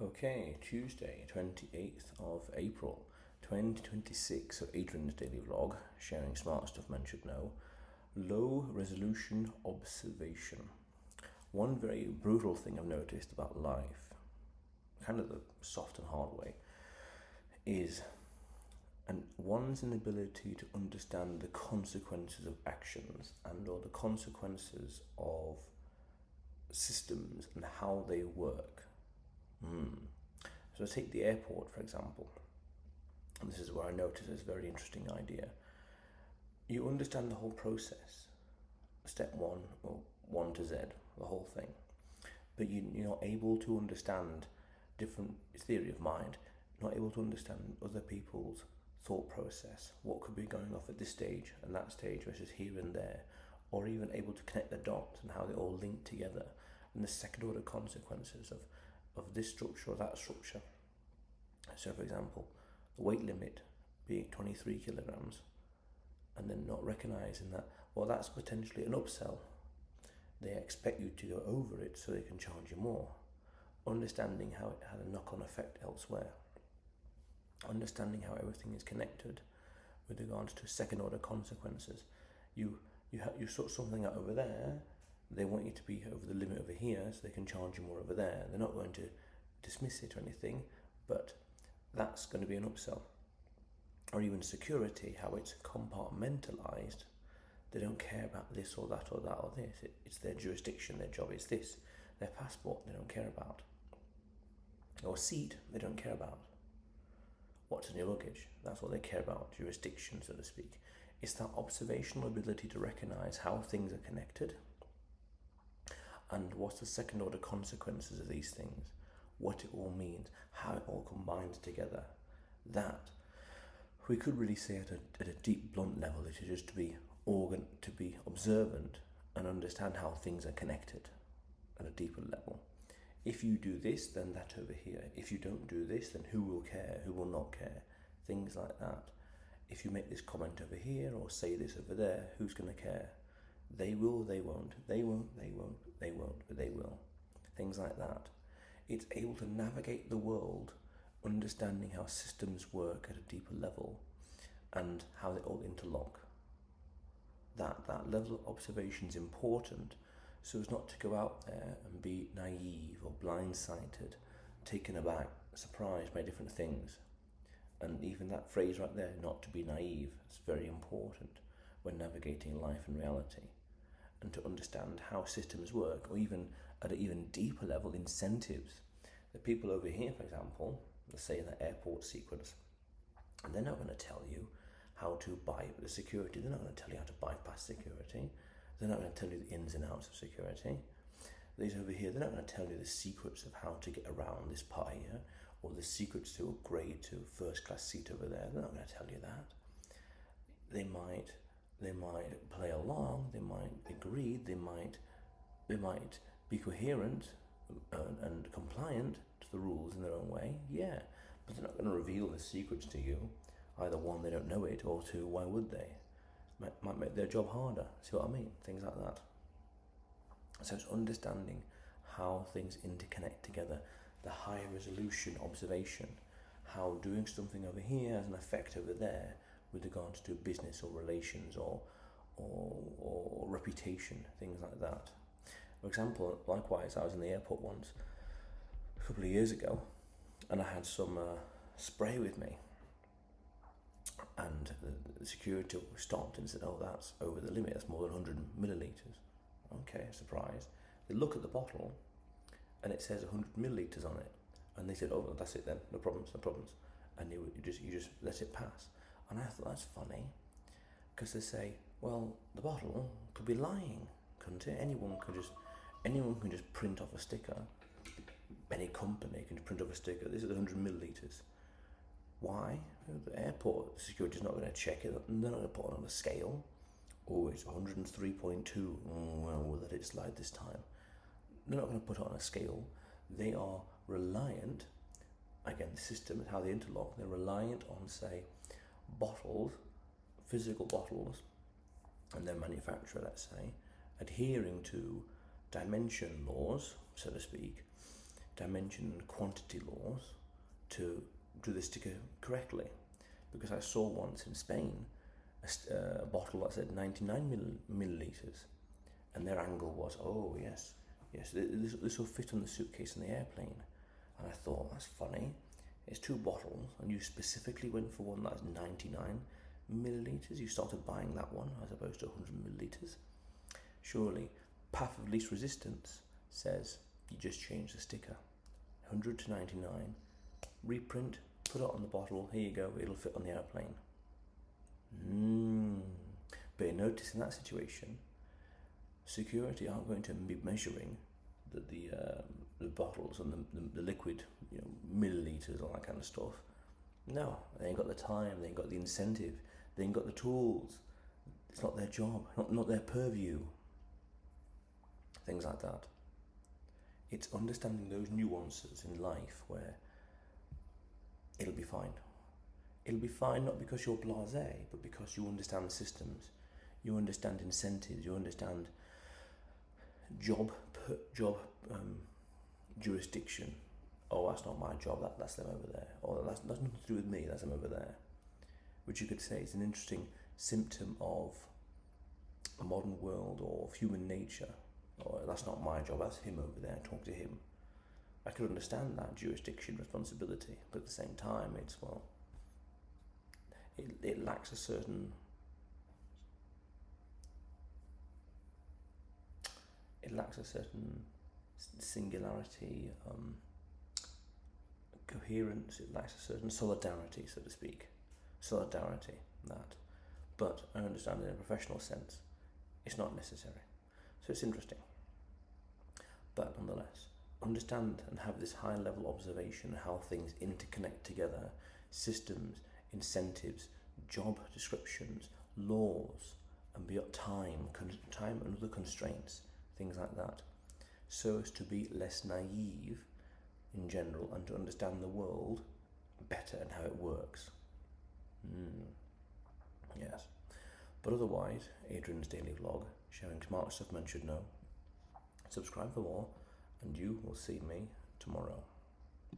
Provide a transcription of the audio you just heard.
Okay, Tuesday, 28th of April, 2026. So, Adrian's daily vlog, sharing smart stuff men should know. Low resolution observation. One very brutal thing I've noticed about life, kind of the soft and hard way, is one's inability to understand the consequences of actions and or the consequences of systems and how they work. So take the airport, for example. And this is where I notice this very interesting idea. You understand the whole process, step one, or 1 to Z, the whole thing. But you're not able to understand different theory of mind, not able to understand other people's thought process, what could be going off at this stage and that stage versus here and there, or even able to connect the dots and how they all link together and the second order consequences of this structure or that structure. So, for example, the weight limit being 23 kilograms, and then not recognizing that, well, that's potentially an upsell. They expect you to go over it so they can charge you more. Understanding how it had a knock-on effect elsewhere. Understanding how everything is connected with regards to second order consequences. You sort something out over there, they want you to be over the limit over here so they can charge you more over there. They're not going to dismiss it or anything, but that's going to be an upsell. Or even security, how it's compartmentalized. They don't care about this or that or that or this. It's their jurisdiction, their job is this. Their passport, they don't care about. Or seat, they don't care about. What's in your luggage? That's what they care about, jurisdiction, so to speak. It's that observational ability to recognize how things are connected and what's the second order consequences of these things, what it all means, how it all combines together. That we could really say at a deep, blunt level, it is just to be observant and understand how things are connected at a deeper level. If you do this, then that over here. If you don't do this, then who will care, who will not care? Things like that. If you make this comment over here or say this over there, who's going to care? They will, they won't. They won't, they won't. They won't, but they will. Things like that. It's able to navigate the world, understanding how systems work at a deeper level and how they all interlock. That level of observation is important so as not to go out there and be naive or blindsided, taken aback, surprised by different things. And even that phrase right there, not to be naive, is very important when navigating life and reality. And to understand how systems work, or even at an even deeper level, incentives. The people over here, for example, let's say in the airport sequence, and they're not going to tell you how to the security. They're not going to tell you how to bypass security. They're not going to tell you the ins and outs of security. These over here, they're not going to tell you the secrets of how to get around this part here, or the secrets to upgrade to first class seat over there. They're not going to tell you that. They might play along, they might agree, they might be coherent and compliant to the rules in their own way, yeah, but they're not going to reveal the secrets to you. Either one, they don't know it, or two, why would they? Might make their job harder, see what I mean? Things like that. So it's understanding how things interconnect together, the high resolution observation, how doing something over here has an effect over there with regards to business or relations or reputation, things like that. For example, likewise, I was in the airport once a couple of years ago, and I had some spray with me, and the security stopped and said, "Oh, that's over the limit. That's more than 100 milliliters." Okay, surprise. They look at the bottle, and it says 100 milliliters on it, and they said, "Oh, that's it then. No problems, no problems." And you just let it pass. And I thought that's funny, because they say, well, the bottle could be lying, couldn't it? Anyone can just print off a sticker. Any company can print off a sticker. This is 100 milliliters. Why? The airport security's not going to check it. They're not going to put it on a scale. Oh, it's 103.2. Well, we'll let it slide this time. They're not going to put it on a scale. They are reliant, again, the system, how they interlock, they're reliant on, say, bottles, physical bottles, and their manufacturer, let's say, adhering to dimension laws, so to speak, dimension and quantity laws to do the sticker correctly. Because I saw once in Spain a bottle that said 99 millilitres, and their angle was, oh yes, this will fit on the suitcase in the airplane. And I thought, that's funny. It's 2 bottles, and you specifically went for one that's 99 millilitres. You started buying that one as opposed to 100 millilitres. Surely, path of least resistance says you just change the sticker. 100 to 99, reprint, put it on the bottle, here you go, it'll fit on the airplane. But you notice in that situation, security aren't going to be measuring the bottles and the liquid, millilitres, all that kind of stuff. No, they ain't got the time, they ain't got the incentive, they ain't got the tools. It's not their job, not their purview. Things like that. It's understanding those nuances in life where it'll be fine. It'll be fine not because you're blasé, but because you understand systems, you understand incentives, you understand job jurisdiction. Oh, that's not my job, that's them over there. Or that's nothing to do with me, that's them over there. Which you could say is an interesting symptom of a modern world or of human nature. Or that's not my job, that's him over there, talk to him. I could understand that jurisdiction, responsibility, but at the same time, it's, well, it lacks a certain, singularity, coherence, it lacks a certain solidarity, so to speak. Solidarity, that. But I understand in a professional sense, it's not necessary. So it's interesting. But nonetheless, understand and have this high level observation of how things interconnect together, systems, incentives, job descriptions, laws, and beyond time and other constraints, things like that, so as to be less naive in general and to understand the world better and how it works. Yes. But otherwise, Adrian's daily vlog, sharing smart stuff men should know. Subscribe for more, and you will see me tomorrow.